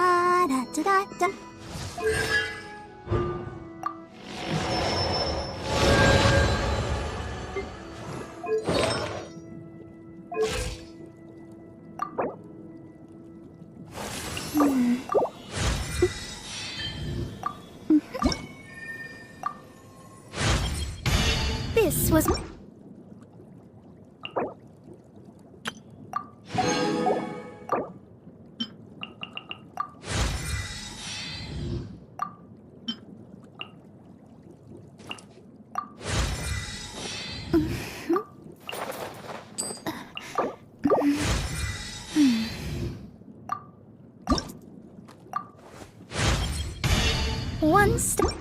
da da da da. This was... One step.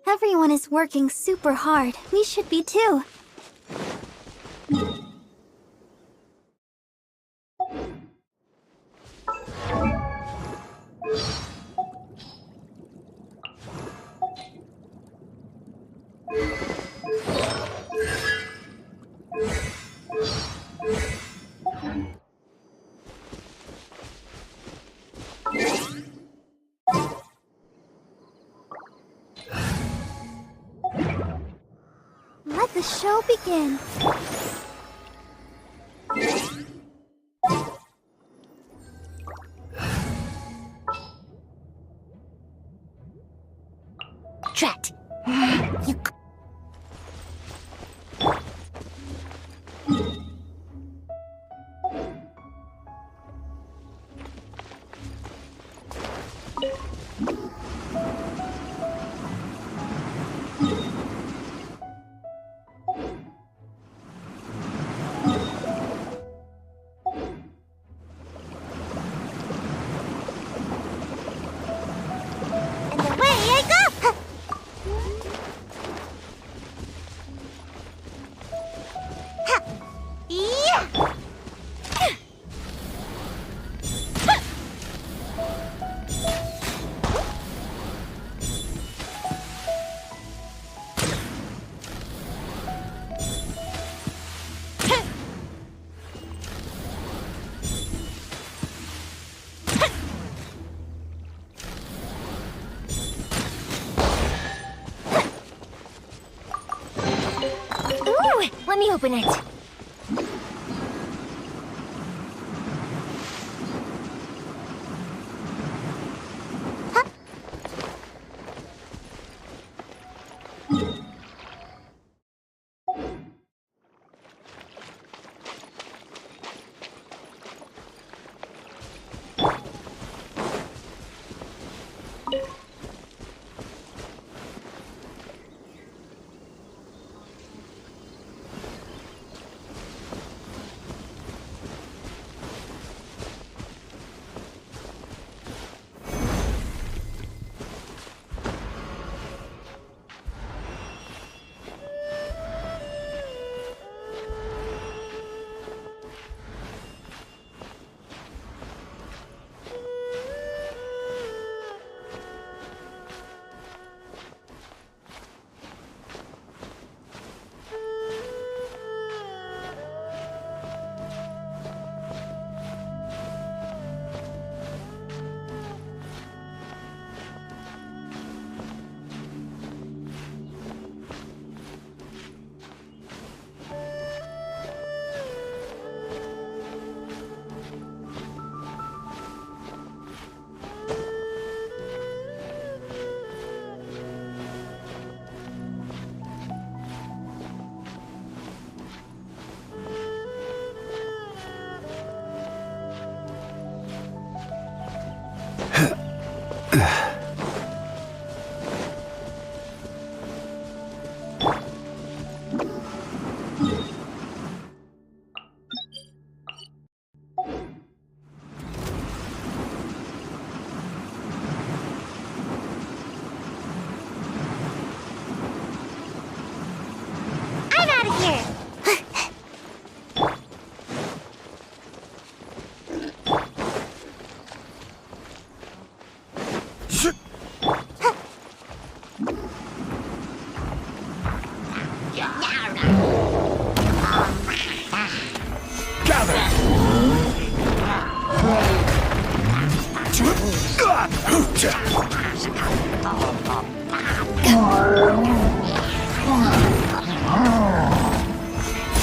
Everyone is working super hard. We should be too. Let the show begin. Drat. You... Let me open it.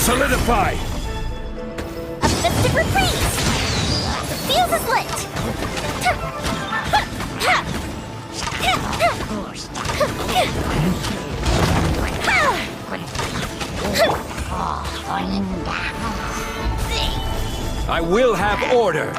Solidify! A festive reprise! The fuse is lit! I will have order!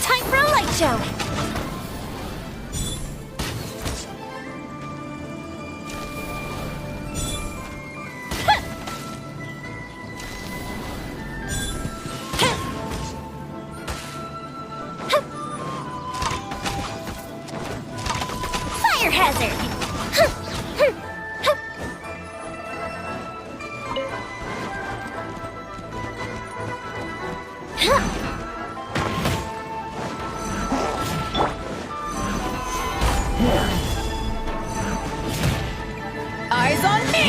Time for a light show! Fire hazard! Eyes on me!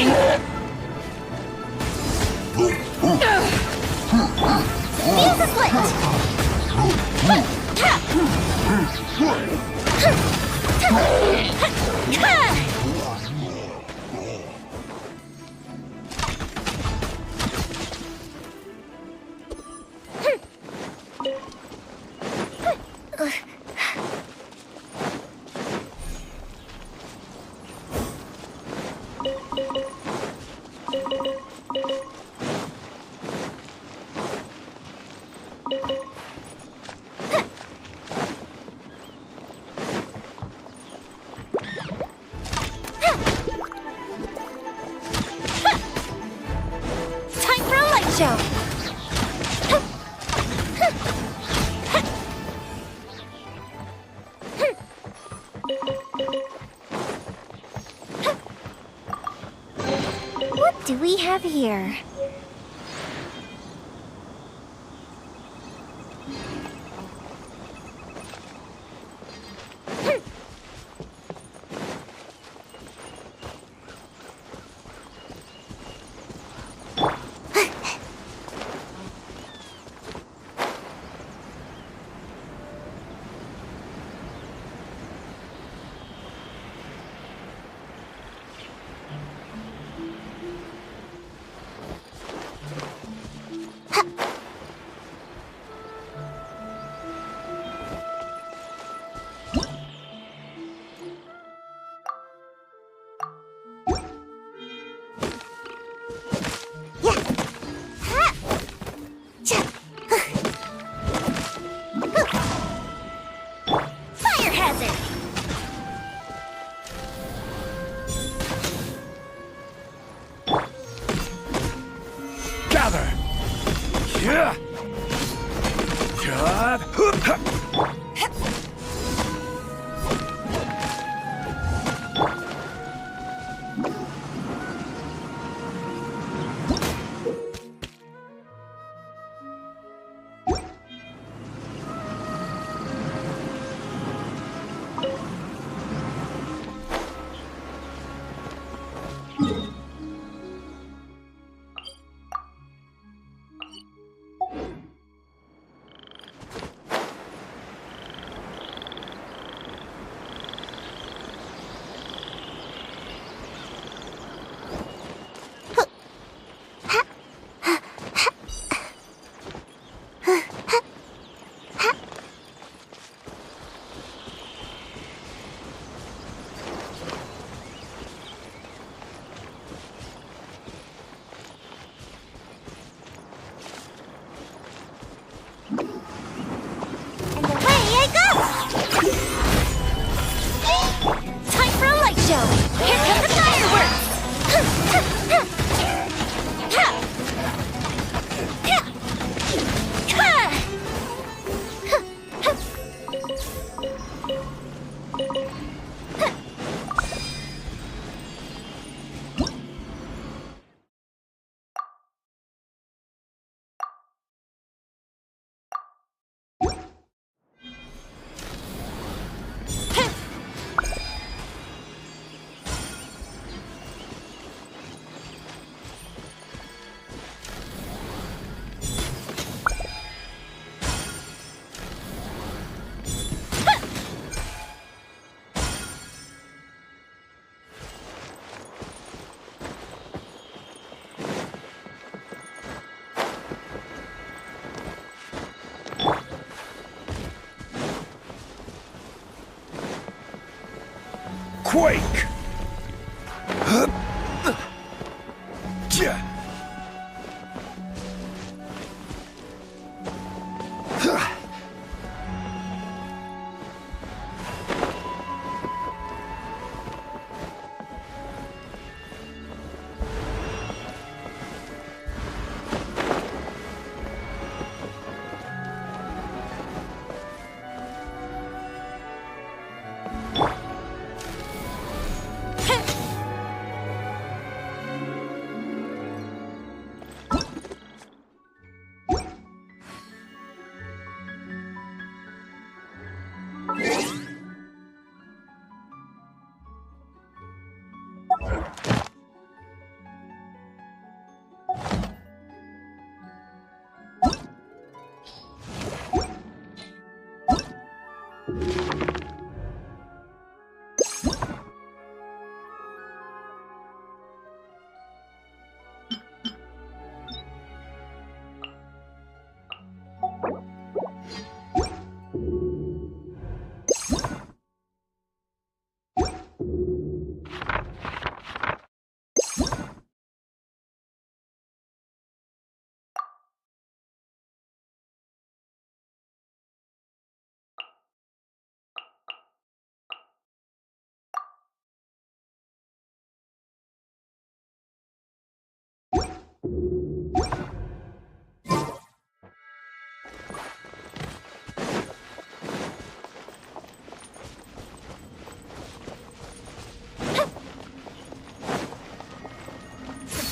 Fuse is lit! Time for a light show! What do we have here? Quake!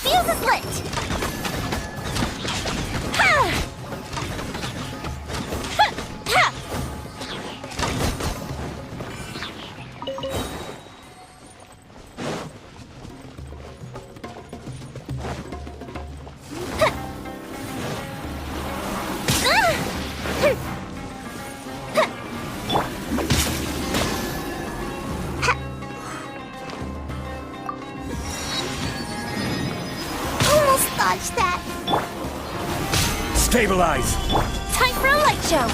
Fuse is lit! Ha! Ha! Ha! Almost dodged that. Stabilize! Time for a light show.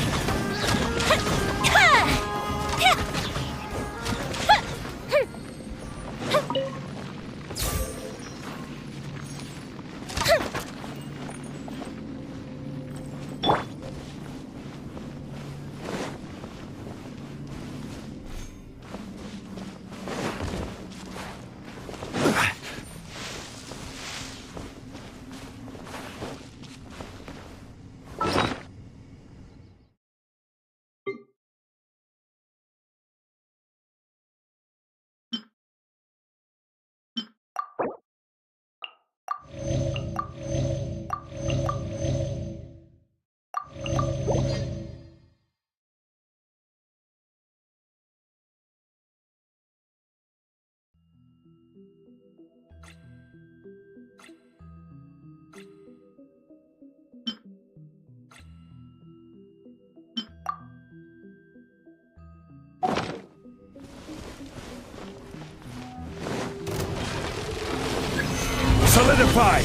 Solidify!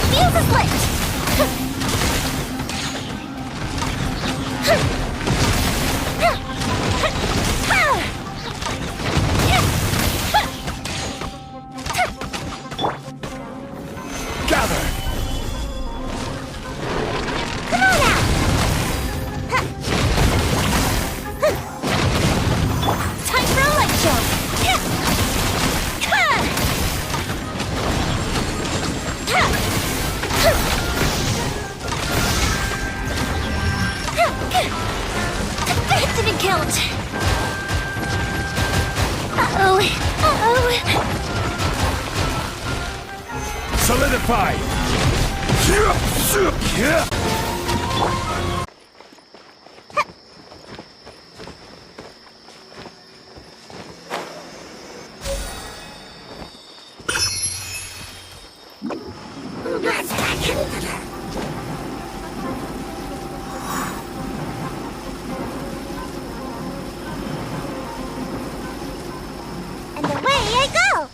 Fuse is lit! Gather! Come on out! Time for a light show! That didn't count! Uh-oh! Uh-oh! Solidify! And away I go!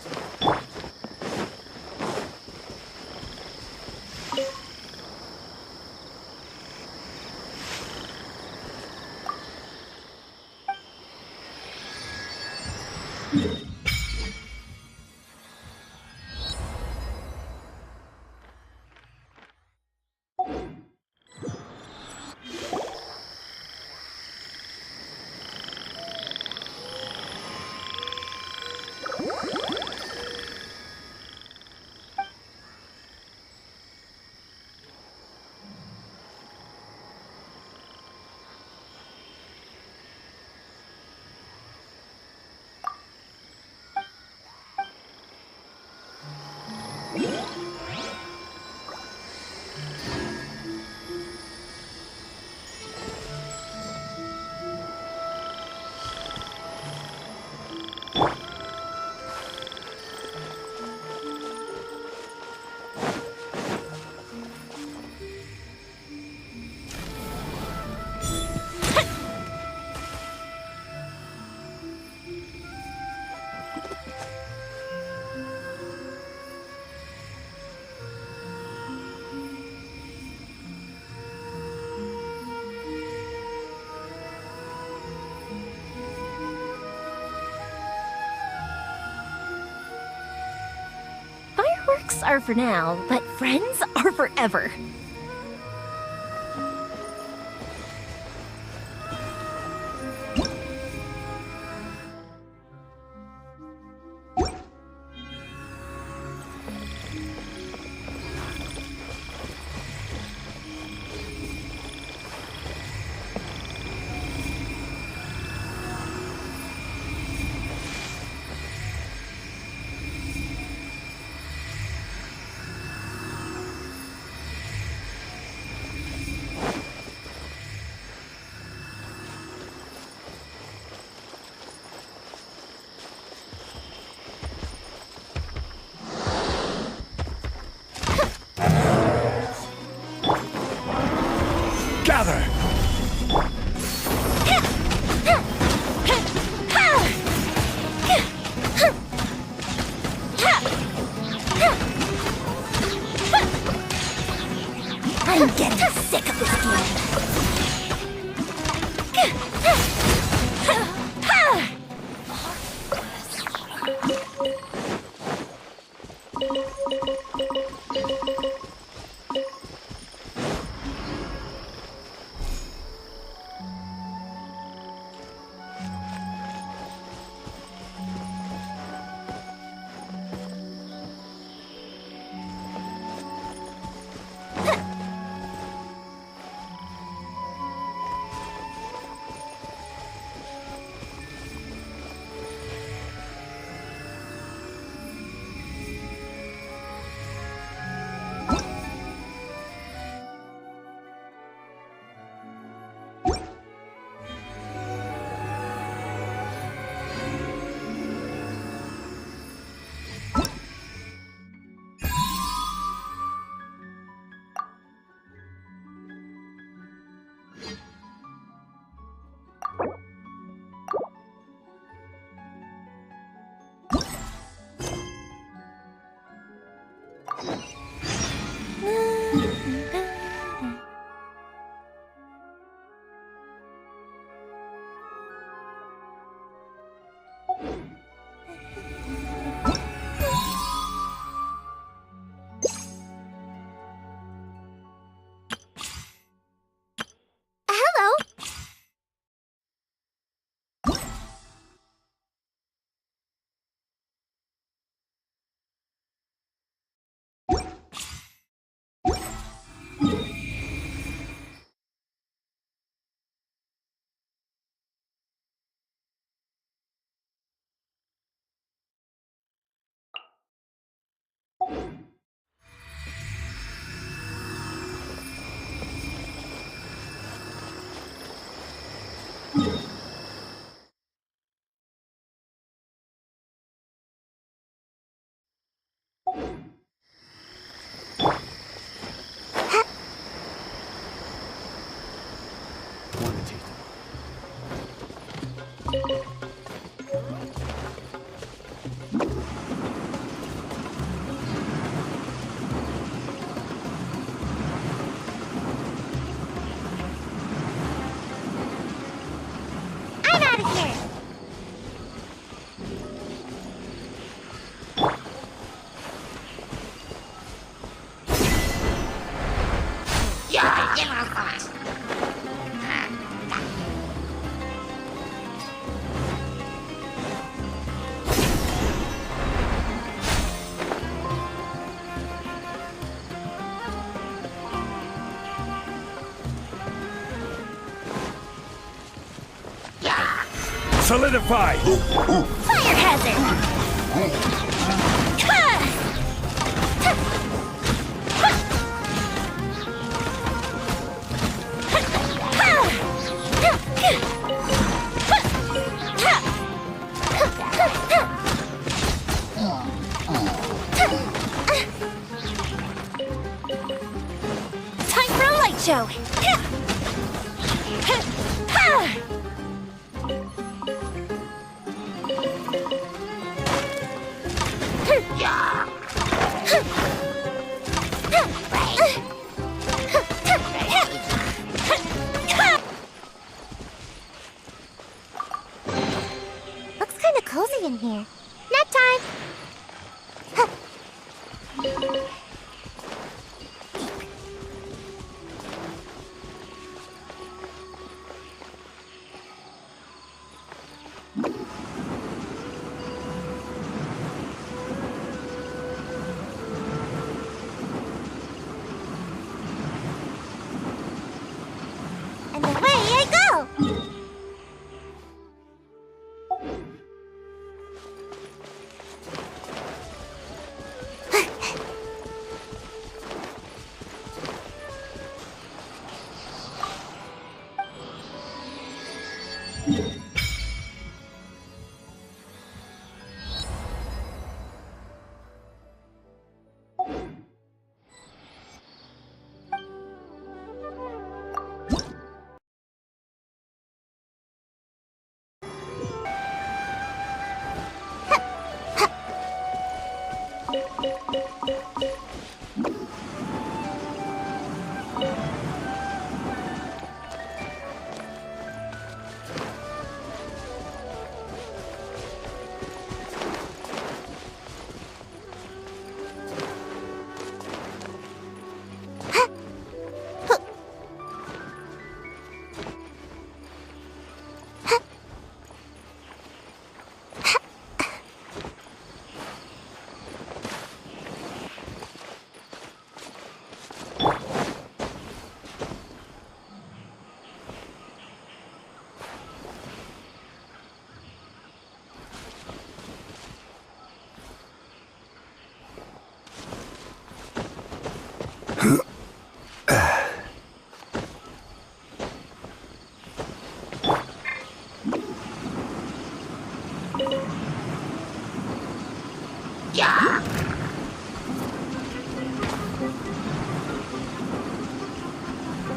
Fireworks are for now, but friends are forever. Gather! I'm getting sick of this game. Hello. Solidify! Fire hazard! Time for a light show! Looks kind of cozy in here. Nap time! And away I go!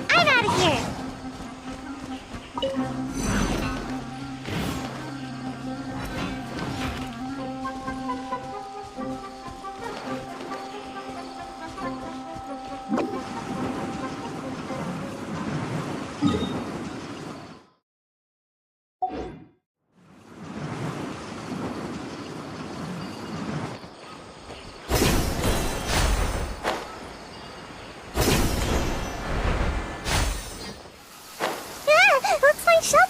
I'm out of here! Looks like shovel.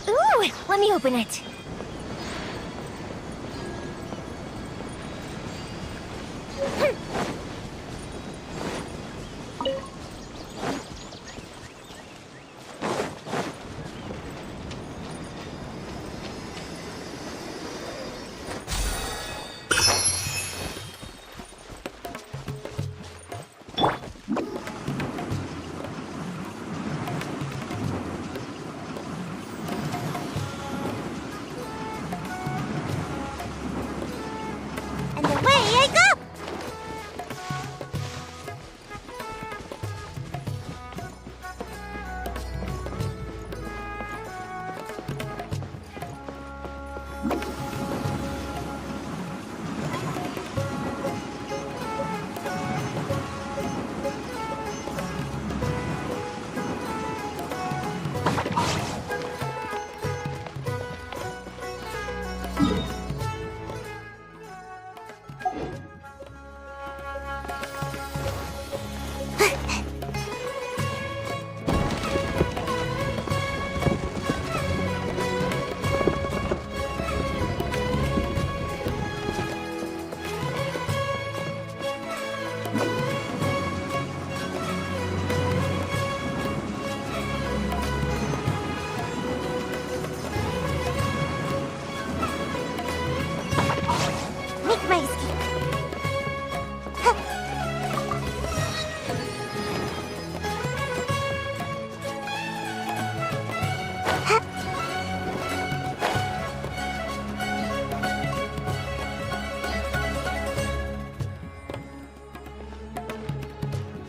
Ooh, let me open it. And away I go! Make my escape.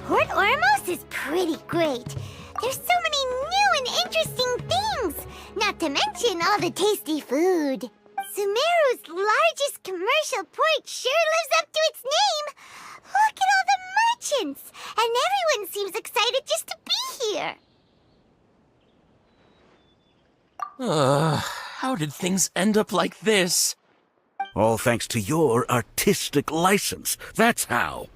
Port Ormos is pretty great. There's so many new and interesting things, not to mention all the tasty food. Sumeru's largest commercial port sure lives up to its name. Look at all the merchants, and everyone seems excited just to be here. How did things end up like this? All thanks to your artistic license. That's how.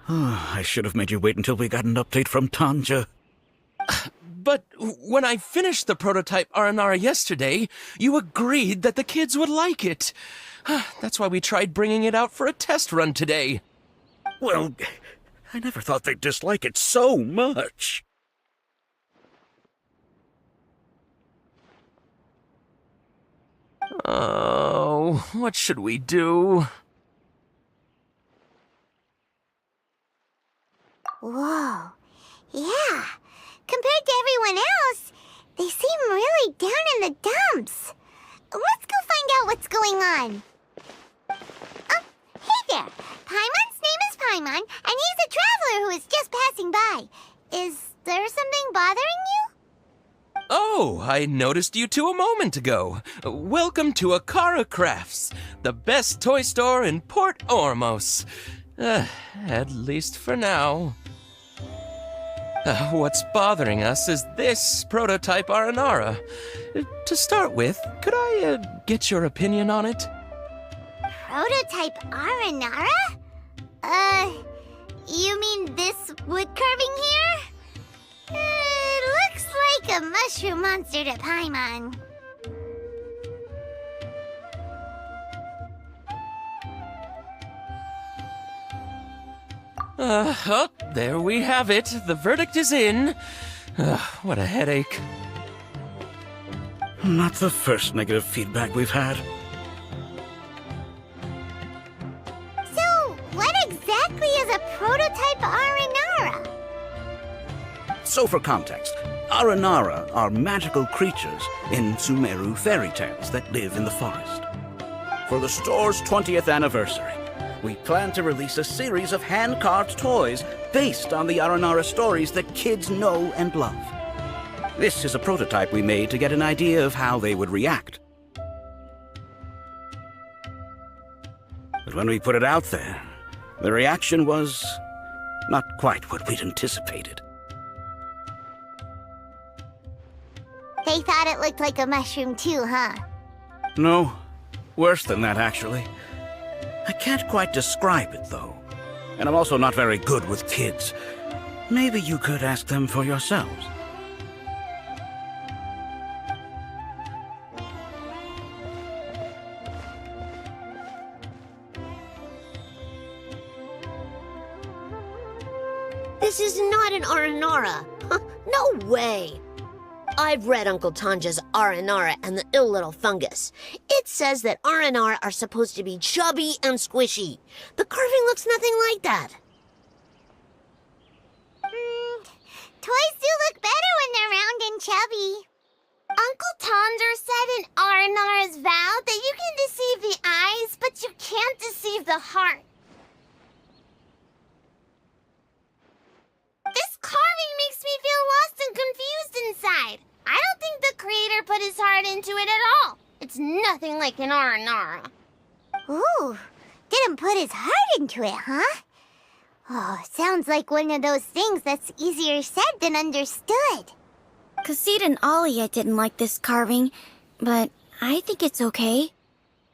I should have made you wait until we got an update from Tanja. But when I finished the prototype Aranara yesterday, you agreed that the kids would like it. That's why we tried bringing it out for a test run today. Well, I never thought they'd dislike it so much. Oh, what should we do? Whoa. Yeah. Compared to everyone else, they seem really down in the dumps. Let's go find out what's going on. Oh, hey there. Paimon's name is Paimon, and he's a traveler who is just passing by. Is there something bothering you? Oh, I noticed you two a moment ago. Welcome to Akara Crafts, the best toy store in Port Ormos. At least for now. What's bothering us is this prototype Aranara. To start with, could I get your opinion on it? Prototype Aranara? You mean this wood carving here? It looks like a mushroom monster to Paimon. Oh, there we have it. The verdict is in. What a headache. Not the first negative feedback we've had. So for context, Aranara are magical creatures in Sumeru fairy tales that live in the forest. For the store's 20th anniversary, we plan to release a series of hand-carved toys based on the Aranara stories that kids know and love. This is a prototype we made to get an idea of how they would react. But when we put it out there, the reaction was not quite what we'd anticipated. They thought it looked like a mushroom too, huh? No, worse than that, actually. I can't quite describe it, though. And I'm also not very good with kids. Maybe you could ask them for yourselves. This is not an Aranara. No way. I've read Uncle Tanja's Aranara and the Ill Little Fungus. It says that Aranara are supposed to be chubby and squishy. The carving looks nothing like that. Toys do look better when they're round and chubby. Uncle Tonder said in Aranara's vow that you can deceive the eyes, but you can't deceive the heart. This carving makes me feel lost and confused inside. I don't think the creator put his heart into it at all. It's nothing like an Aranara. Ooh, didn't put his heart into it, huh? Oh, sounds like one of those things that's easier said than understood. Cassid and Alia didn't like this carving, but I think it's okay.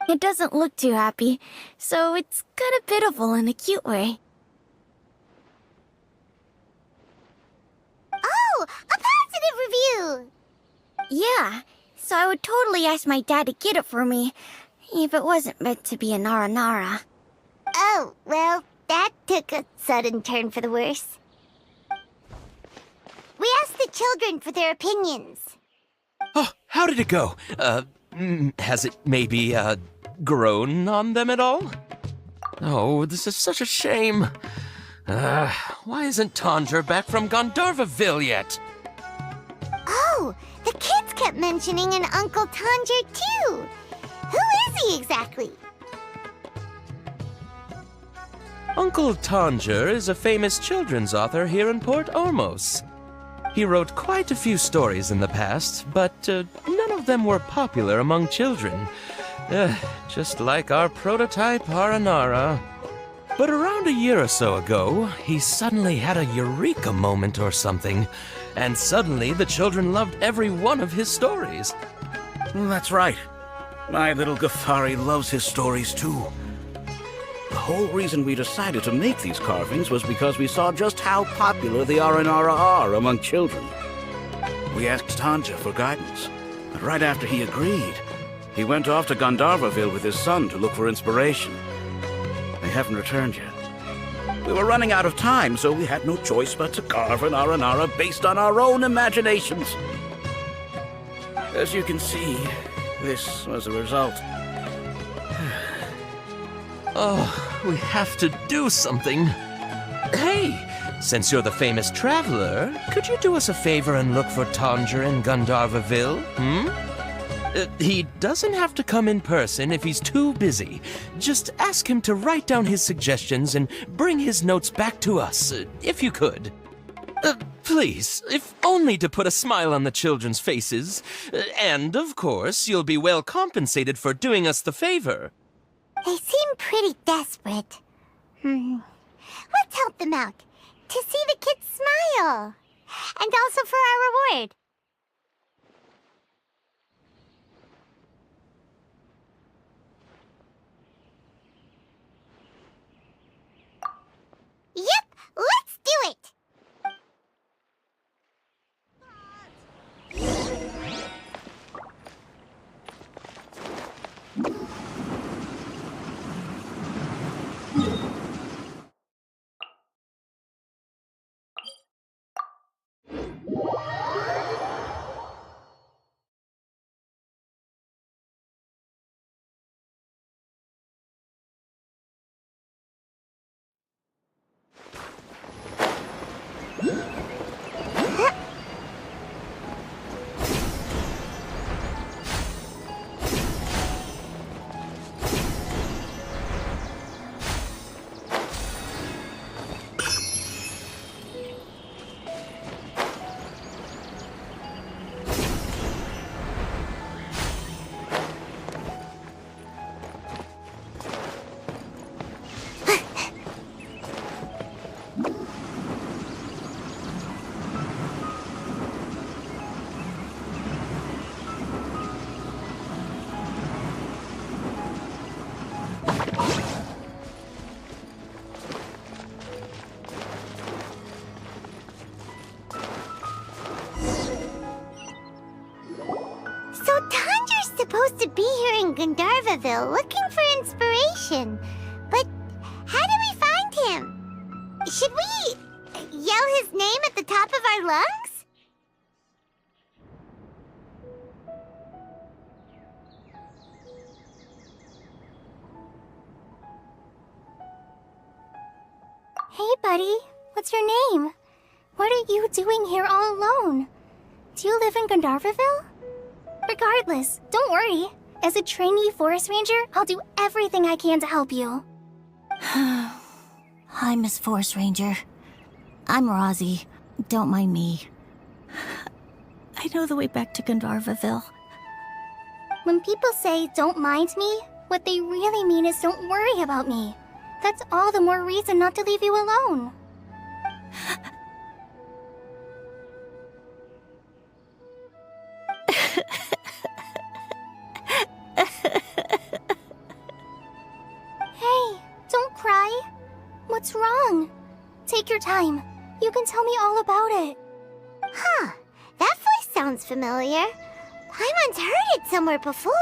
It doesn't look too happy, so it's kind of pitiful in a cute way. Oh, a positive review! Yeah, so I would totally ask my dad to get it for me, if it wasn't meant to be a Naranara. Oh, well, that took a sudden turn for the worse. We asked the children for their opinions. Oh, how did it go? Has it maybe, grown on them at all? Oh, this is such a shame. Why isn't Tondra back from Gandharvaville yet? Oh, the kids kept mentioning an Uncle Tondra, too. Who is he exactly? Uncle Tanger is a famous children's author here in Port Ormos. He wrote quite a few stories in the past, but none of them were popular among children. Just like our prototype Aranara. But around a year or so ago, he suddenly had a eureka moment or something, and suddenly the children loved every one of his stories. That's right. My little Ghaffari loves his stories too. The whole reason we decided to make these carvings was because we saw just how popular the Aranara are among children. We asked Tanja for guidance, but right after he agreed, he went off to Gandharvaville with his son to look for inspiration. They haven't returned yet. We were running out of time, so we had no choice but to carve an Aranara based on our own imaginations. As you can see, this was the result. Oh, we have to do something. Hey, since you're the famous traveler, could you do us a favor and look for Tanger in Gandharvaville, he doesn't have to come in person if he's too busy. Just ask him to write down his suggestions and bring his notes back to us, if you could. Please, if only to put a smile on the children's faces. And, of course, you'll be well compensated for doing us the favor. They seem pretty desperate. Let's help them out. To see the kids smile. And also for our reward. Yep, let's do it! Gandharvaville looking for inspiration. But how do we find him? Should we yell his name at the top of our lungs? Hey, buddy. What's your name? What are you doing here all alone? Do you live in Gandharvaville? Regardless, don't worry. As a trainee forest ranger, I'll do everything I can to help you. Hi, Miss Forest Ranger. I'm Rosie. Don't mind me. I know the way back to Gandharvaville. When people say, don't mind me, what they really mean is don't worry about me. That's all the more reason not to leave you alone. Hey, don't cry. What's wrong? Take your time. You can tell me all about it. Huh, that voice sounds familiar. Paimon's heard it somewhere before.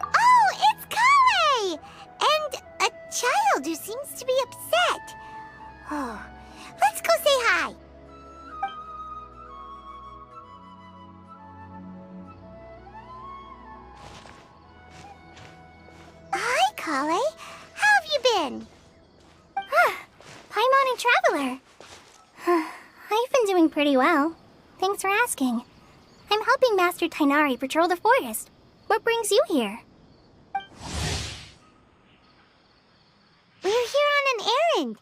Oh, it's Kale! And a child who seems to be upset. Oh, let's go say hi. Hi, Kale. How have you been? Paimon and Traveler. I've been doing pretty well. Thanks for asking. I'm helping Master Tainari patrol the forest. What brings you here? We're here on an errand.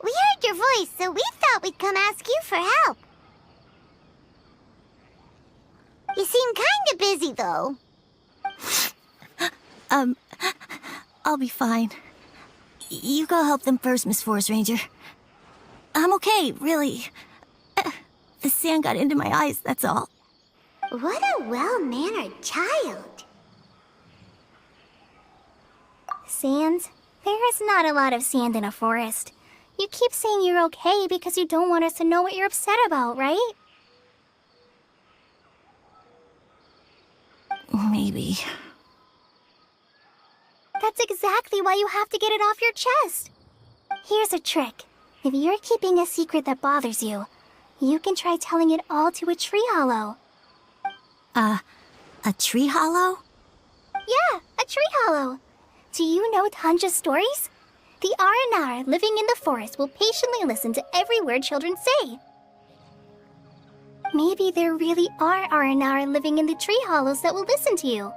We heard your voice, so we thought we'd come ask you for help. You seem kinda busy, though. I'll be fine. You go help them first, Miss Forest Ranger. I'm okay, really. The sand got into my eyes, that's all. What a well-mannered child. Sand? There is not a lot of sand in a forest. You keep saying you're okay because you don't want us to know what you're upset about, right? Maybe. That's exactly why you have to get it off your chest. Here's a trick. If you're keeping a secret that bothers you, you can try telling it all to a tree hollow. A tree hollow? Yeah, a tree hollow. Do you know Tanja's stories? The Aranar living in the forest will patiently listen to every word children say. Maybe there really are Aranar living in the tree hollows that will listen to you.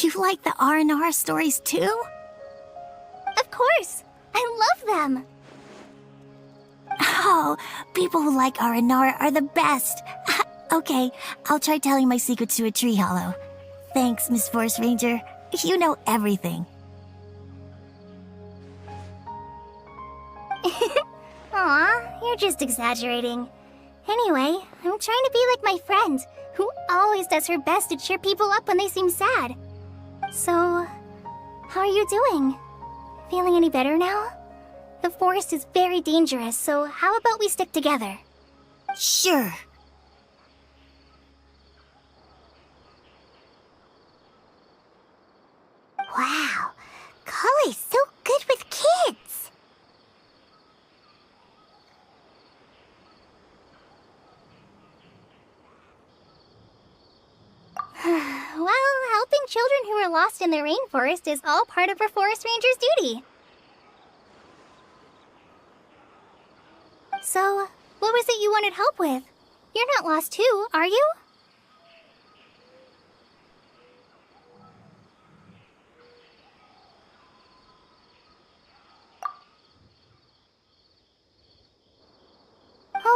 You like the R&R stories too? Of course! I love them! Oh, people who like R&R are the best. Okay, I'll try telling my secrets to a tree hollow. Thanks, Miss Forest Ranger. You know everything. Aw, you're just exaggerating. Anyway, I'm trying to be like my friend, who always does her best to cheer people up when they seem sad. So, how are you doing? Feeling any better now? The forest is very dangerous, so how about we stick together? Sure. Wow, Kale's so good with kids. Well, helping children who are lost in the rainforest is all part of a forest ranger's duty. So, what was it you wanted help with? You're not lost too, are you?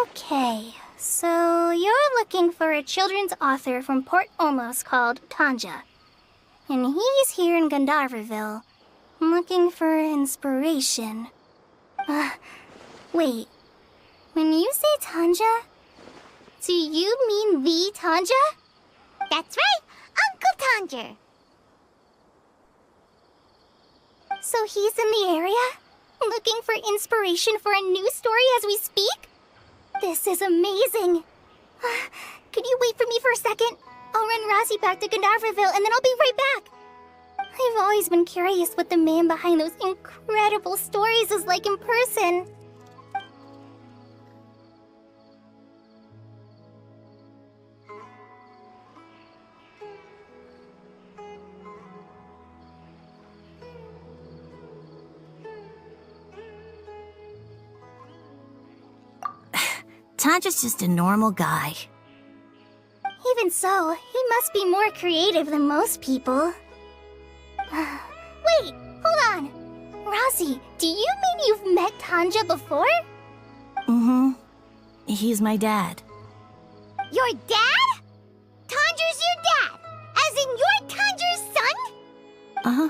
Okay, so you're looking for a children's author from Port Olmos called Tanja. And he's here in Gandharvaville, looking for inspiration. Wait. When you say Tanja, do you mean the Tanja? That's right, Uncle Tanger. So he's in the area? Looking for inspiration for a new story as we speak? This is amazing. Could you wait for me for a second? I'll run Rossi back to Ganaverville and then I'll be right back. I've always been curious what the man behind those incredible stories is like in person. Tanja's just a normal guy. Even so, he must be more creative than most people. Wait, hold on. Rossi, do you mean you've met Tanja before? Mm-hmm. He's my dad. Your dad? Tanja's your dad? As in you're Tanja's son? Uh-huh.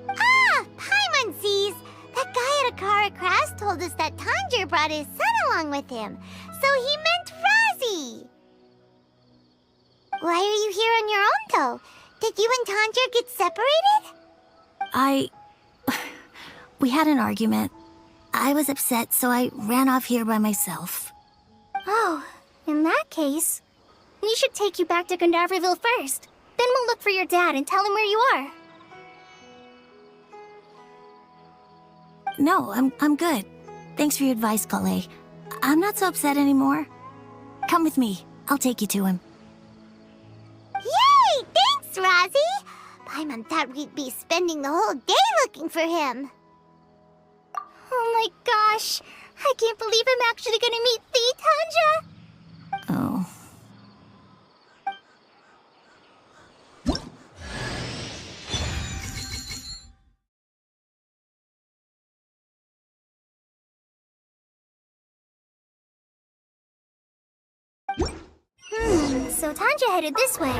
Ah, Paimonsees! That guy at Akara Crafts told us that Tanja brought his son along with him. So he meant Razi. Why are you here on your own, though? Did you and Tanja get separated? We had an argument. I was upset, so I ran off here by myself. Oh, in that case, we should take you back to Gandharverville first. Then we'll look for your dad and tell him where you are. No, I'm good. Thanks for your advice, Kale. I'm not so upset anymore. Come with me. I'll take you to him. Yay! Thanks, Razi! Paimon thought we'd be spending the whole day looking for him. Oh my gosh! I can't believe I'm actually gonna meet the Tanja! Oh. So Tanja headed this way.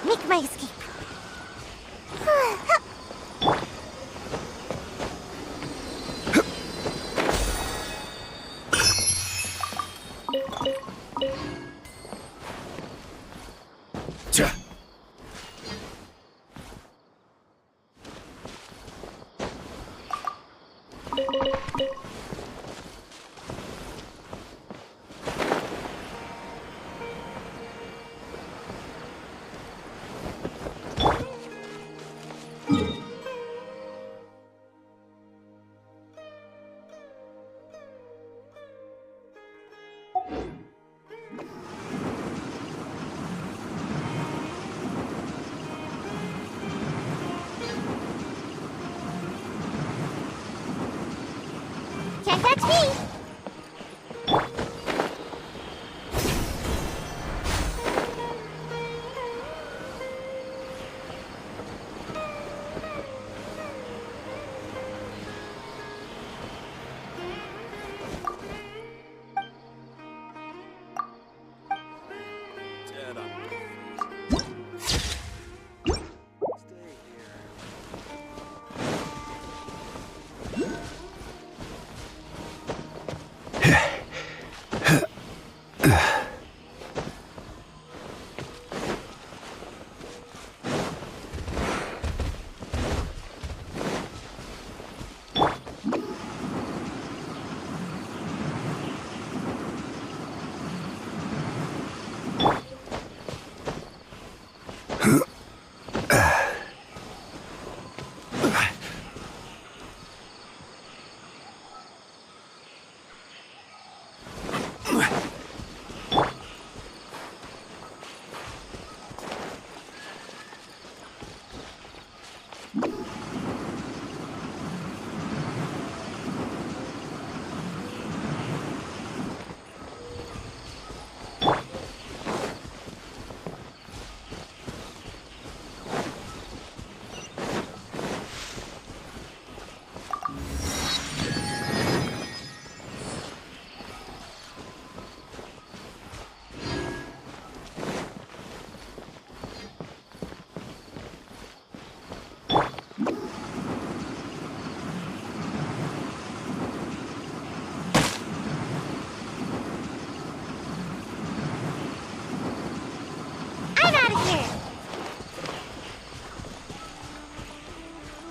Make my escape. Can't catch me!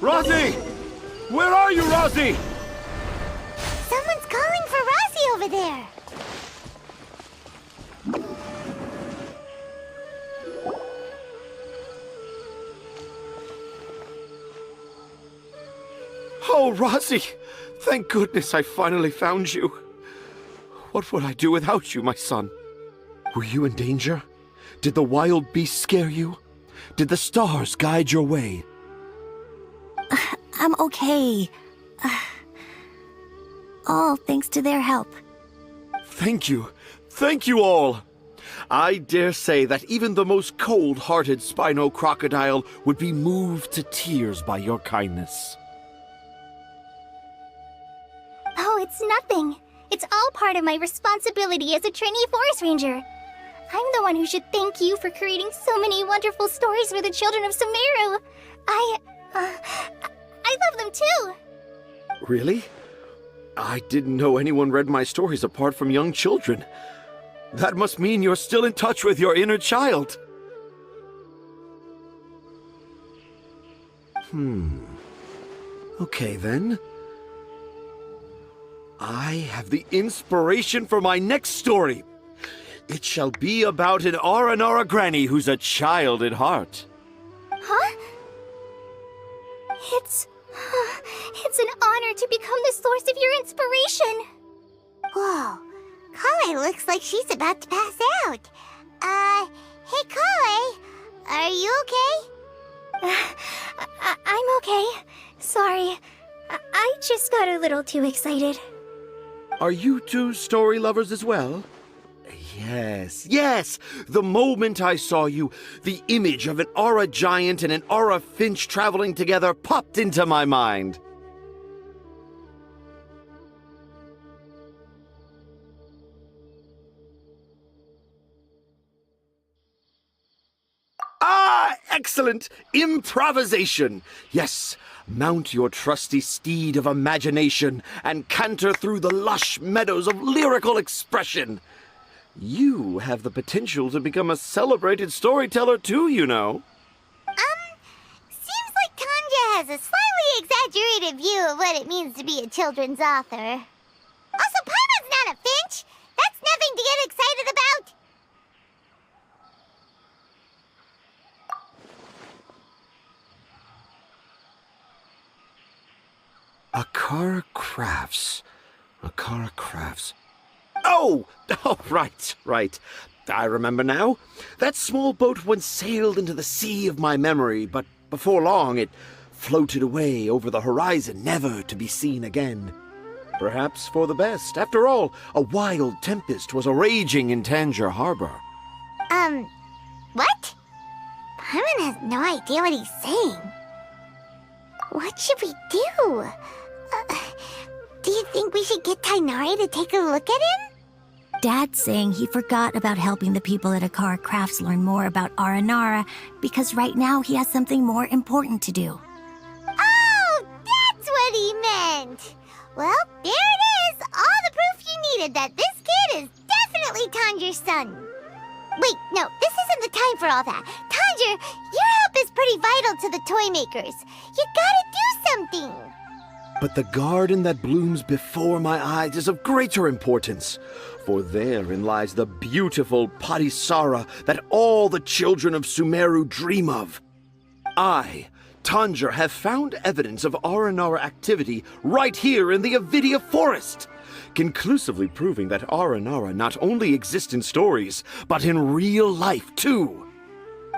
Rosie! Where are you, Rosie? Someone's calling for Rosie over there. Oh, Rosie! Thank goodness I finally found you. What would I do without you, my son? Were you in danger? Did the wild beasts scare you? Did the stars guide your way? I'm okay. All thanks to their help. Thank you. Thank you all. I dare say that even the most cold-hearted Spino crocodile would be moved to tears by your kindness. Oh, it's nothing. It's all part of my responsibility as a trainee forest ranger. I'm the one who should thank you for creating so many wonderful stories for the children of Sumeru. I love them too. Really? I didn't know anyone read my stories apart from young children. That must mean you're still in touch with your inner child. Okay then. I have the inspiration for my next story. It shall be about an Aranara granny who's a child at heart. Huh? It's an honor to become the source of your inspiration. Whoa. Kale looks like she's about to pass out. Hey Kale, are you okay? I'm okay. Sorry. I just got a little too excited. Are you two story lovers as well? Yes. The moment I saw you, the image of an aura giant and an aura finch traveling together popped into my mind. Excellent! Improvisation! Yes, mount your trusty steed of imagination and canter through the lush meadows of lyrical expression. You have the potential to become a celebrated storyteller too, you know. Seems like Tanja has a slightly exaggerated view of what it means to be a children's author. Also, Paimon's not a finch! That's nothing to get excited about! Akara Crafts. Oh, right. I remember now. That small boat once sailed into the sea of my memory, but before long it floated away over the horizon, never to be seen again. Perhaps for the best. After all, a wild tempest was raging in Tangier Harbor. What? Paimon has no idea what he's saying. What should we do? Do you think we should get Tainari to take a look at him? Dad's saying he forgot about helping the people at Akara Crafts learn more about Aranara because right now he has something more important to do. Oh, that's what he meant! Well, there it is! All the proof you needed that this kid is definitely Tanger's son. Wait, no, this isn't the time for all that. Tanger, your help is pretty vital to the toy makers. You gotta do something! But the garden that blooms before my eyes is of greater importance, for therein lies the beautiful Padisara that all the children of Sumeru dream of. I, Tanger, have found evidence of Aranara activity right here in the Avidia Forest, conclusively proving that Aranara not only exists in stories, but in real life too.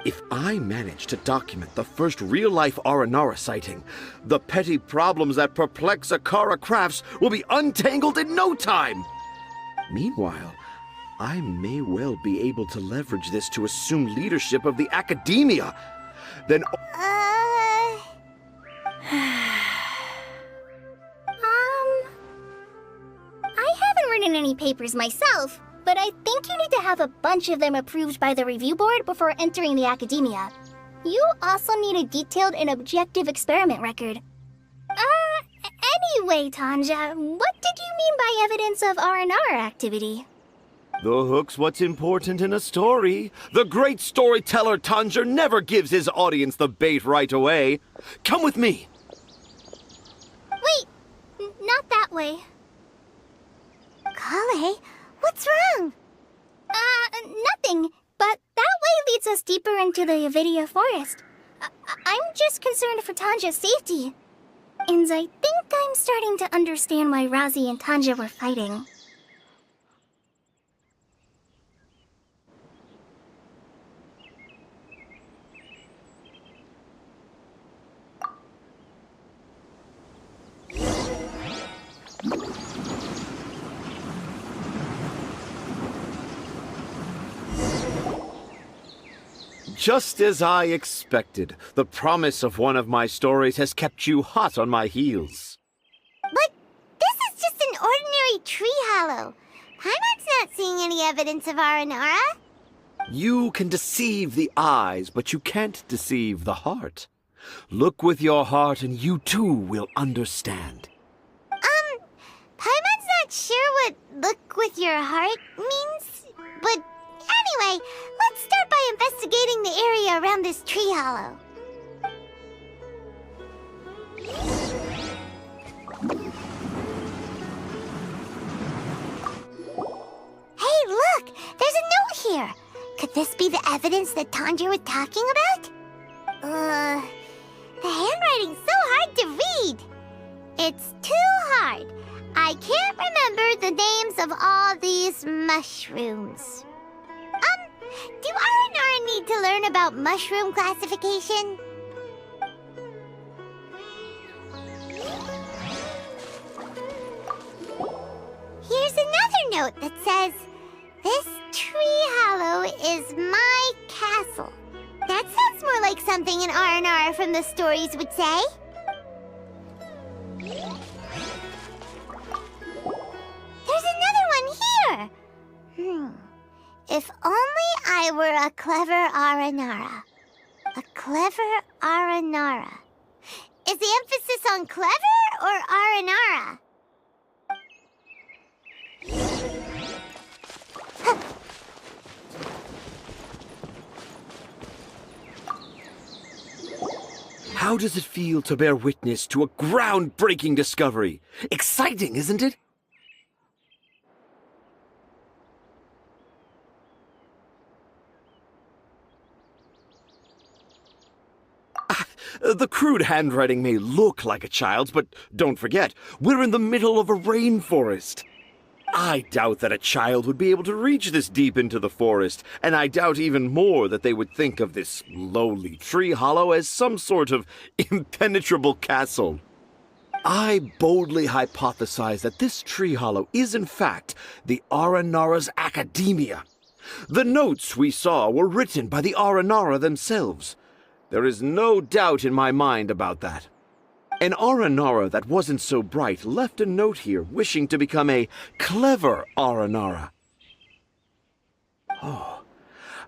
If I manage to document the first real-life Aranara sighting, the petty problems that perplex Akara Crafts will be untangled in no time. Meanwhile, I may well be able to leverage this to assume leadership of the academia. Then... I haven't written any papers myself, but I think you need to have a bunch of them approved by the review board before entering the academia. You also need a detailed and objective experiment record. Anyway, Tanja, what did you mean by evidence of R&R activity? The hook's what's important in a story. The great storyteller Tanger never gives his audience the bait right away. Come with me. way. Kale, what's wrong? Nothing. But that way leads us deeper into the Avidia forest. I'm just concerned for Tanja's safety. And I think I'm starting to understand why Razi and Tanja were fighting. Just as I expected, the promise of one of my stories has kept you hot on my heels. But this is just an ordinary tree hollow. Paimon's not seeing any evidence of Aranara. You can deceive the eyes, but you can't deceive the heart. Look with your heart and you too will understand. Paimon's not sure what look with your heart means, but anyway, let's start by investigating the area around this tree hollow. Hey, look! There's a note here! Could this be the evidence that Tanja was talking about? The handwriting's so hard to read! It's too hard. I can't remember the names of all these mushrooms. Do Aranara need to learn about mushroom classification? Here's another note that says, "This tree hollow is my castle." That sounds more like something an Aranara from the stories would say. There's another one here! If only I were a clever Aranara. A clever Aranara. Is the emphasis on clever or Aranara? How does it feel to bear witness to a groundbreaking discovery? Exciting, isn't it? The crude handwriting may look like a child's, but don't forget, we're in the middle of a rainforest. I doubt that a child would be able to reach this deep into the forest, and I doubt even more that they would think of this lowly tree hollow as some sort of impenetrable castle. I boldly hypothesize that this tree hollow is in fact the Aranara's academia. The notes we saw were written by the Aranara themselves. There is no doubt in my mind about that. An Aranara that wasn't so bright left a note here wishing to become a clever Aranara. Oh,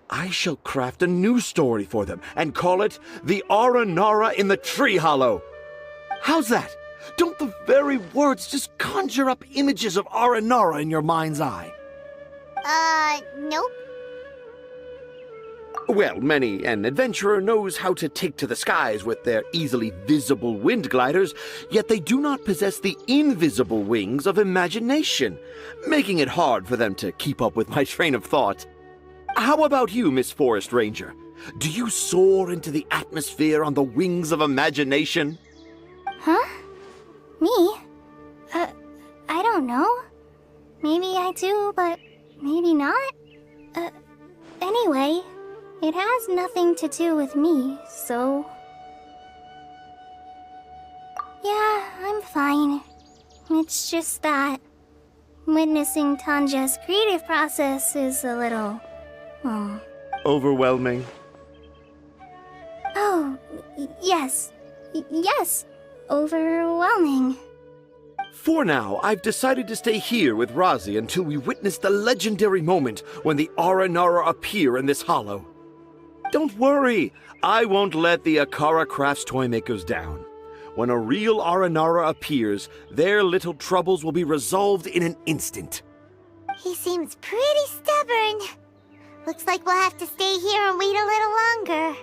I shall craft a new story for them and call it The Aranara in the Tree Hollow. How's that? Don't the very words just conjure up images of Aranara in your mind's eye? Nope. Well, many an adventurer knows how to take to the skies with their easily visible wind gliders, yet they do not possess the invisible wings of imagination, making it hard for them to keep up with my train of thought. How about you, Miss Forest Ranger? Do you soar into the atmosphere on the wings of imagination? Huh? Me? I don't know. Maybe I do, but maybe not. Anyway, it has nothing to do with me, so... Yeah, I'm fine. It's just that witnessing Tanja's creative process is a little... Overwhelming. Oh, yes. Yes, overwhelming. For now, I've decided to stay here with Razi until we witness the legendary moment when the Aranara appear in this hollow. Don't worry, I won't let the Akara Crafts toymakers down. When a real Aranara appears, their little troubles will be resolved in an instant. He seems pretty stubborn. Looks like we'll have to stay here and wait a little longer.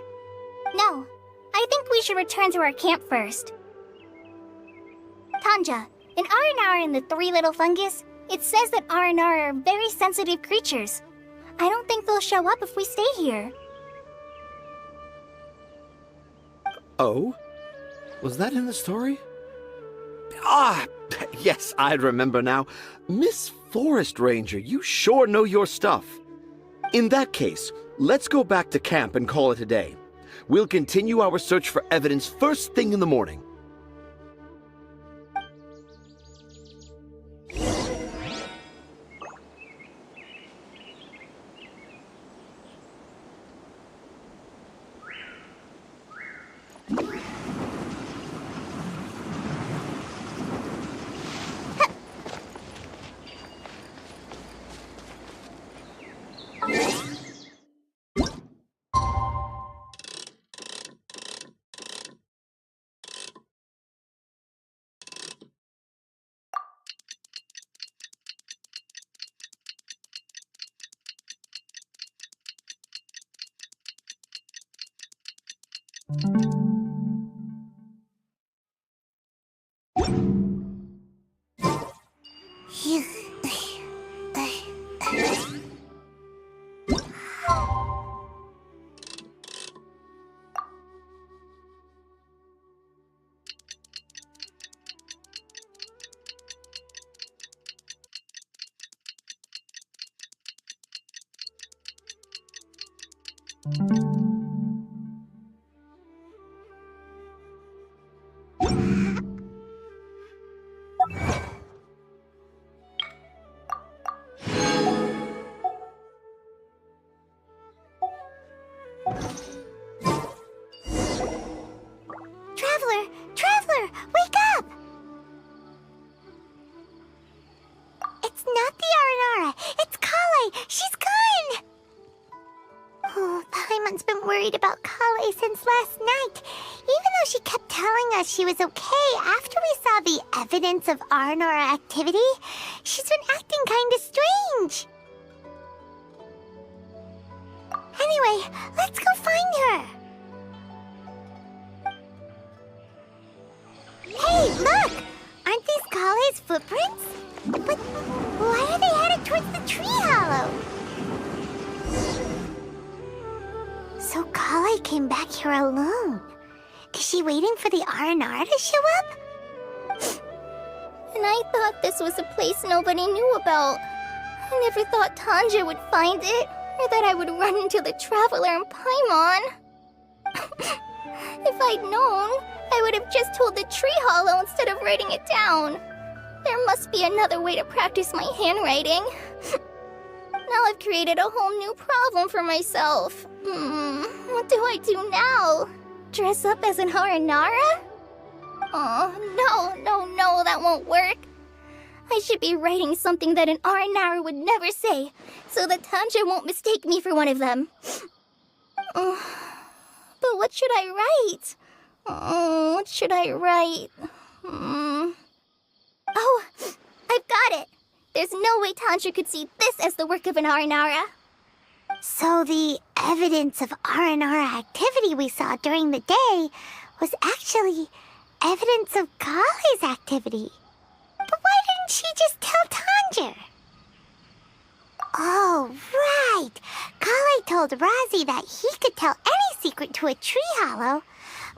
No, I think we should return to our camp first. Tanja, In Aranara and the Three Little Fungus, it says that Aranara are very sensitive creatures. I don't think they'll show up if we stay here. Oh? Was that in the story? Ah, yes, I remember now. Miss Forest Ranger, you sure know your stuff. In that case, let's go back to camp and call it a day. We'll continue our search for evidence first thing in the morning. Traveler, wake up! It's not the Aranara, it's Kale! She's gone! Oh, Paimon's been worried about Kale since last night. Even though she kept telling us she was okay after we saw the evidence of Aranara activity, she's been acting kinda strange. Anyway, let's go find her. Hey, look! Aren't these Kale's footprints? But why are they headed towards the tree hollow? So Kale came back here alone. Is she waiting for the Aranara to show up? And I thought this was a place nobody knew about. I never thought Tanja would find it, or that I would run into the Traveler and Paimon. If I'd known, I would have just told the tree hollow instead of writing it down. There must be another way to practice my handwriting. Now I've created a whole new problem for myself. What do I do now? Dress up as an Aranara? Oh, no, that won't work. I should be writing something that an Aranara would never say, so that Tanja won't mistake me for one of them. But what should I write? What should I write? Oh, I've got it! There's no way Tanja could see this as the work of an Aranara. So the evidence of Aranara activity we saw during the day was actually evidence of Kale's activity. But why didn't she just tell Tanja? Oh, right! Kale told Razi that he could tell any secret to a tree hollow.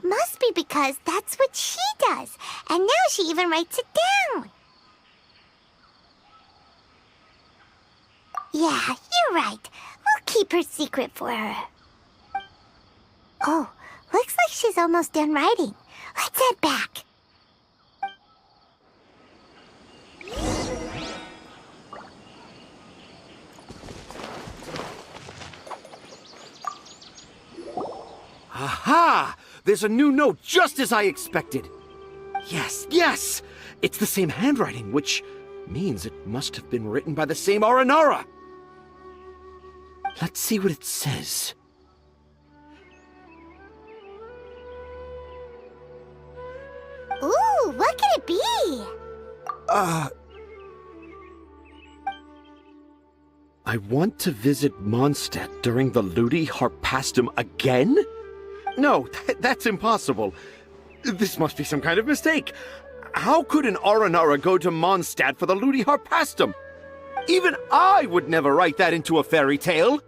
Must be because that's what she does, and now she even writes it down. Yeah, you're right. We'll keep her secret for her. Oh, looks like she's almost done writing. Let's head back. Aha! There's a new note just as I expected. Yes! It's the same handwriting, which means it must have been written by the same Aranara. Let's see what it says. Ooh, what could it be? I want to visit Mondstadt during the Ludi Harpastum again? No, that's impossible. This must be some kind of mistake. How could an Aranara go to Mondstadt for the Ludi Harpastum? Even I would never write that into a fairy tale.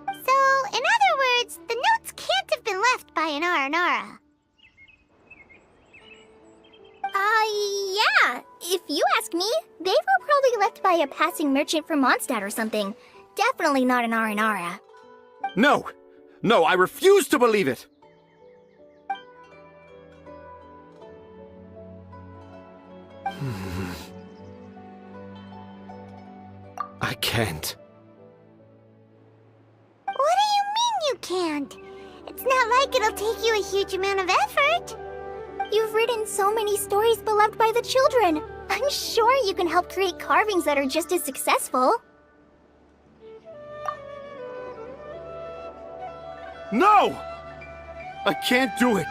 So, in other words, the notes can't have been left by an Aranara. Yeah. If you ask me, they were probably left by a passing merchant from Mondstadt or something. Definitely not an Aranara. No, I refuse to believe it. I can't. What do you mean you can't? It's not like it'll take you a huge amount of effort. You've written so many stories beloved by the children. I'm sure you can help create carvings that are just as successful. No! I can't do it.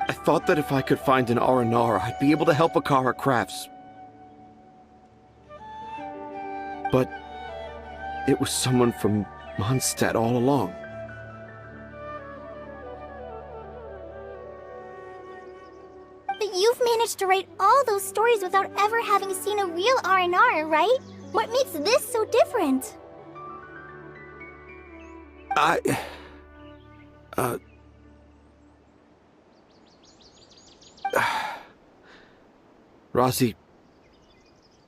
I thought that if I could find an Aranara, I'd be able to help Akara Crafts. But it was someone from Mondstadt all along. But you've managed to write all those stories without ever having seen a real Aranara, right? What makes this so different? Rosie,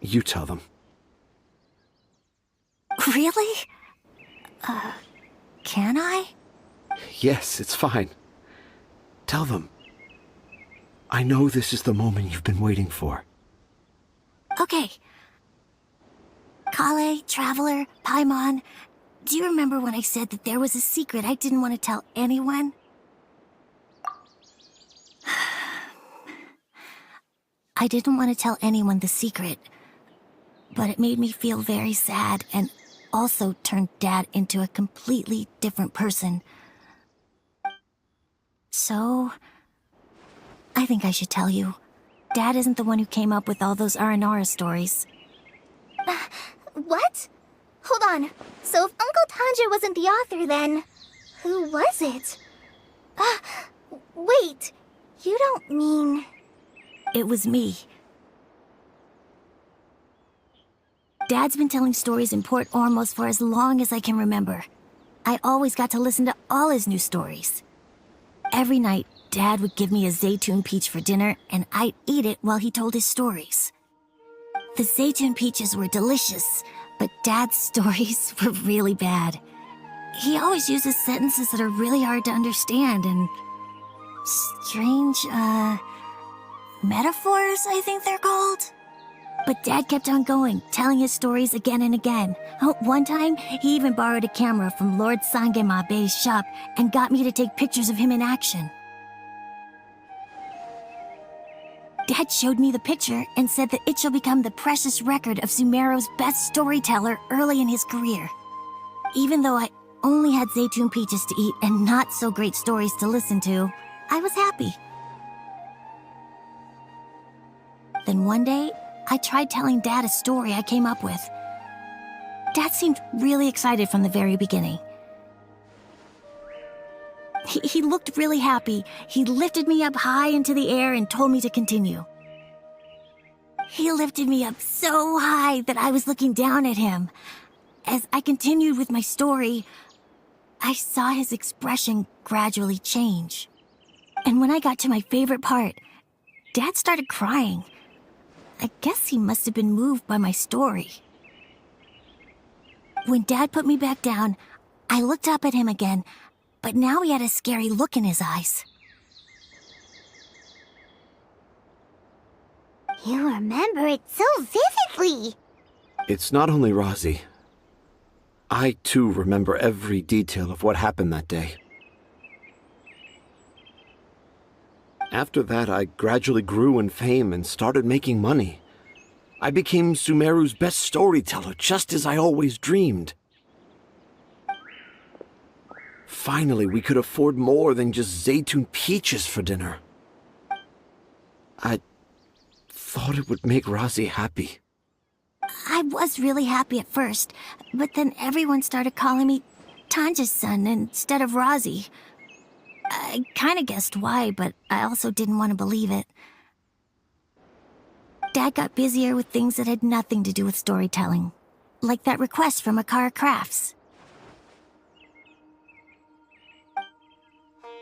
you tell them. Really? Can I? Yes, it's fine. Tell them. I know this is the moment you've been waiting for. Okay. Kale, Traveler, Paimon, do you remember when I said that there was a secret I didn't want to tell anyone? I didn't want to tell anyone the secret, but it made me feel very sad and also turned Dad into a completely different person. So, I think I should tell you. Dad isn't the one who came up with all those Aranara stories. What? Hold on. So if Uncle Tanja wasn't the author, then who was it? Wait. You don't mean... It was me. Dad's been telling stories in Port Ormos for as long as I can remember. I always got to listen to all his new stories. Every night, Dad would give me a Zaytun peach for dinner, and I'd eat it while he told his stories. The Zaytun peaches were delicious, but Dad's stories were really bad. He always uses sentences that are really hard to understand and strange, metaphors, I think they're called. But Dad kept on going, telling his stories again and again. One time, he even borrowed a camera from Lord Sangema Bey's shop and got me to take pictures of him in action. Dad showed me the picture and said that it shall become the precious record of Sumeru's best storyteller early in his career. Even though I only had Zaytun peaches to eat and not so great stories to listen to, I was happy. Then one day, I tried telling Dad a story I came up with. Dad seemed really excited from the very beginning. He looked really happy. He lifted me up high into the air and told me to continue. He lifted me up so high that I was looking down at him. As I continued with my story, I saw his expression gradually change. And when I got to my favorite part, Dad started crying. I guess he must have been moved by my story. When Dad put me back down, I looked up at him again, but now he had a scary look in his eyes. You remember it so vividly. It's not only Rosie. I, too, remember every detail of what happened that day. After that, I gradually grew in fame and started making money. I became Sumeru's best storyteller, just as I always dreamed. Finally, we could afford more than just Zaytun peaches for dinner. I thought it would make Rosie happy. I was really happy at first, but then everyone started calling me Tanja's son instead of Rosie. I kinda guessed why, but I also didn't want to believe it. Dad got busier with things that had nothing to do with storytelling, like that request from Akara Crafts.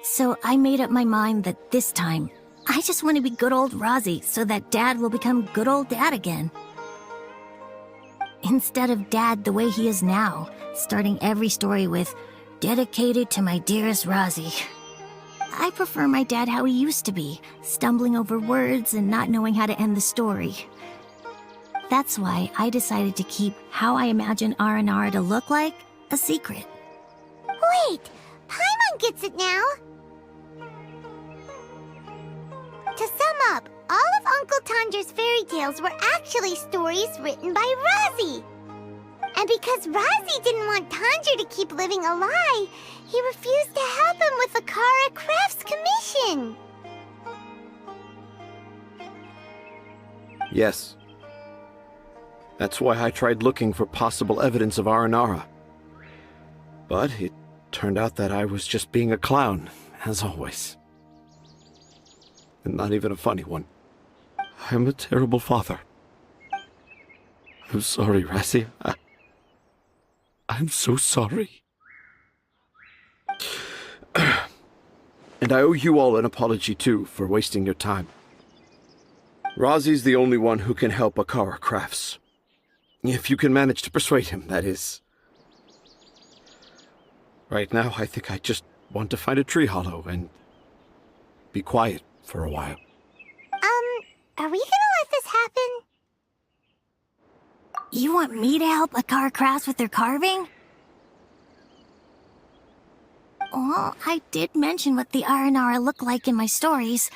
So I made up my mind that this time, I just want to be good old Rozzy so that Dad will become good old Dad again. Instead of Dad the way he is now, starting every story with, "Dedicated to my dearest Rozzy." I prefer my dad how he used to be, stumbling over words and not knowing how to end the story. That's why I decided to keep how I imagine Aranara to look like a secret. Wait, Paimon gets it now. To sum up, all of Uncle Tandra's fairy tales were actually stories written by Rozzy. And because Rozzy didn't want Tandra to keep living a lie, he refused to help him with the Kara Crafts commission. Yes. That's why I tried looking for possible evidence of Aranara. But it turned out that I was just being a clown, as always. And not even a funny one. I'm a terrible father. I'm sorry, Razzie. I'm so sorry. And I owe you all an apology, too, for wasting your time. Rozzie's the only one who can help Akara Crafts. If you can manage to persuade him, that is. Right now, I think I just want to find a tree hollow and be quiet for a while. Are we gonna let this happen? You want me to help Akara Crafts with their carving? Well, I did mention what the Aranara look like in my stories,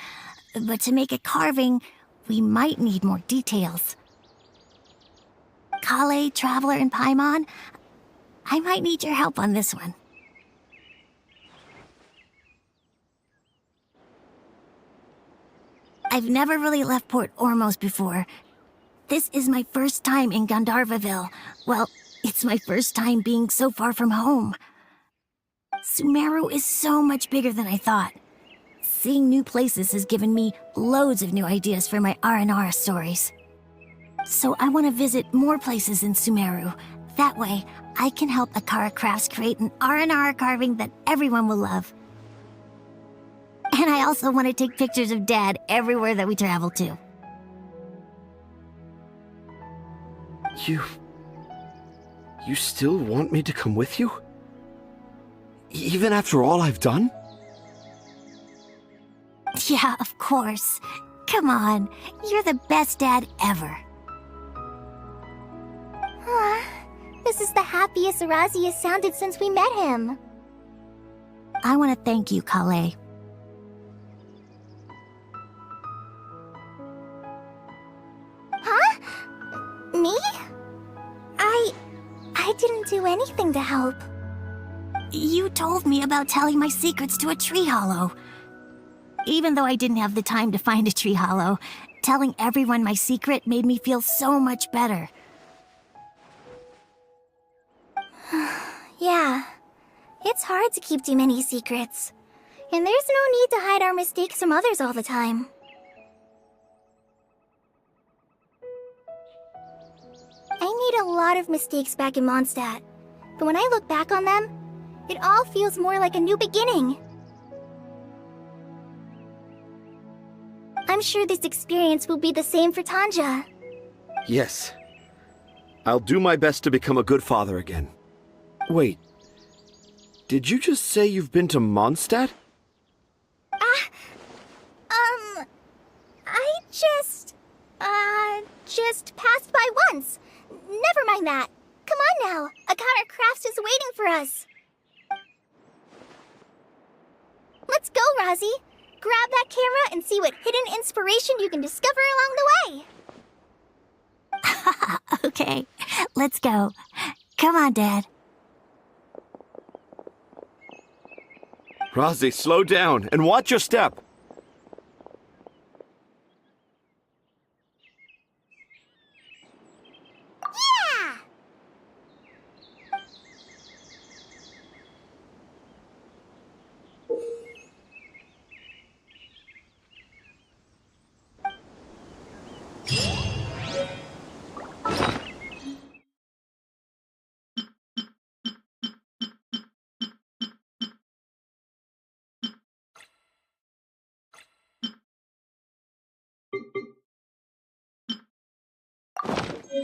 but to make a carving, we might need more details. Kale, Traveler, and Paimon, I might need your help on this one. I've never really left Port Ormos before. This is my first time in Gandharvaville. Well, it's my first time being so far from home. Sumeru is so much bigger than I thought. Seeing new places has given me loads of new ideas for my Aranara stories. So I want to visit more places in Sumeru. That way, I can help Akara Crafts create an Aranara carving that everyone will love. And I also want to take pictures of Dad everywhere that we travel to. You still want me to come with you? Even after all I've done? Yeah, of course. Come on, you're the best dad ever. This is the happiest Rozzy has sounded since we met him. I want to thank you, Kale. Huh? Me? I didn't do anything to help. You told me about telling my secrets to a tree hollow. Even though I didn't have the time to find a tree hollow, telling everyone my secret made me feel so much better. Yeah, it's hard to keep too many secrets. And there's no need to hide our mistakes from others all the time. I made a lot of mistakes back in Mondstadt, but when I look back on them, it all feels more like a new beginning. I'm sure this experience will be the same for Tanja. Yes. I'll do my best to become a good father again. Wait. Did you just say you've been to Mondstadt? I just passed by once. Never mind that. Come on now. Akara Crafts is waiting for us. Let's go, Rozzy. Grab that camera and see what hidden inspiration you can discover along the way. Okay, let's go. Come on, Dad. Rozzy, slow down and watch your step. Yeah! And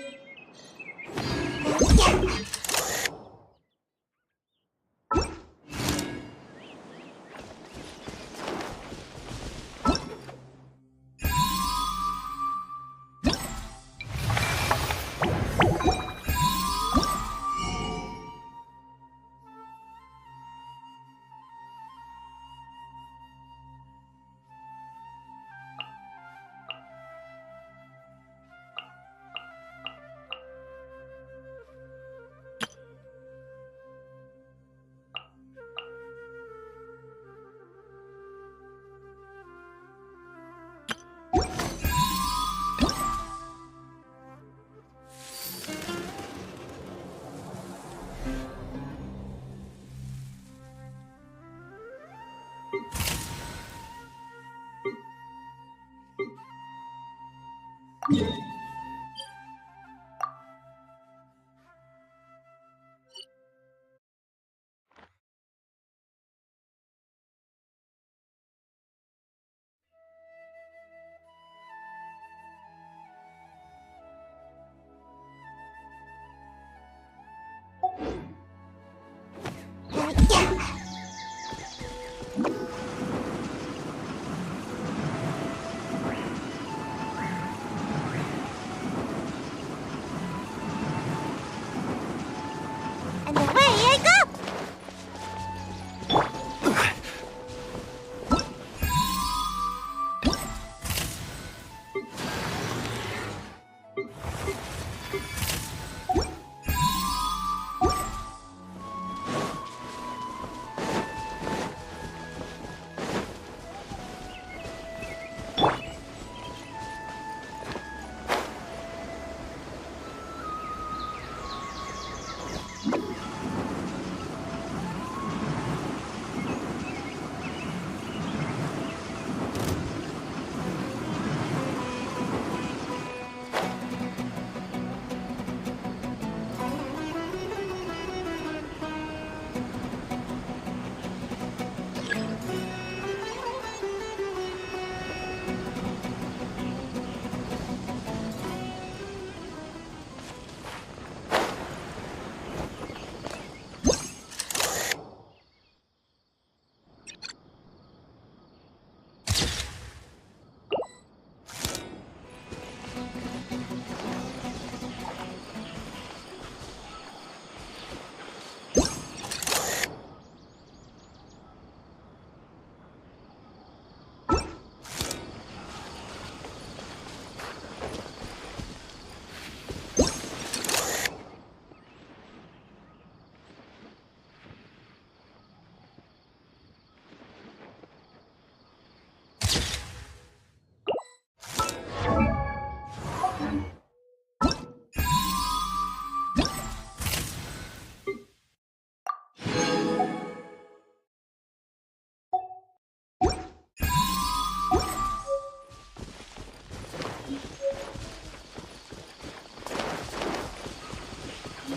away I go!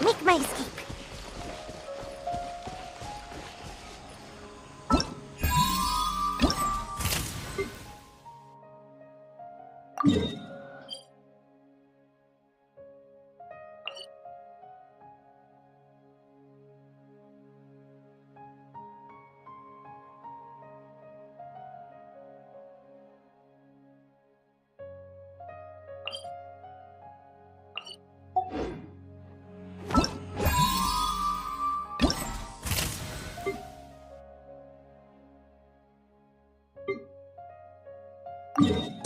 Make my escape. you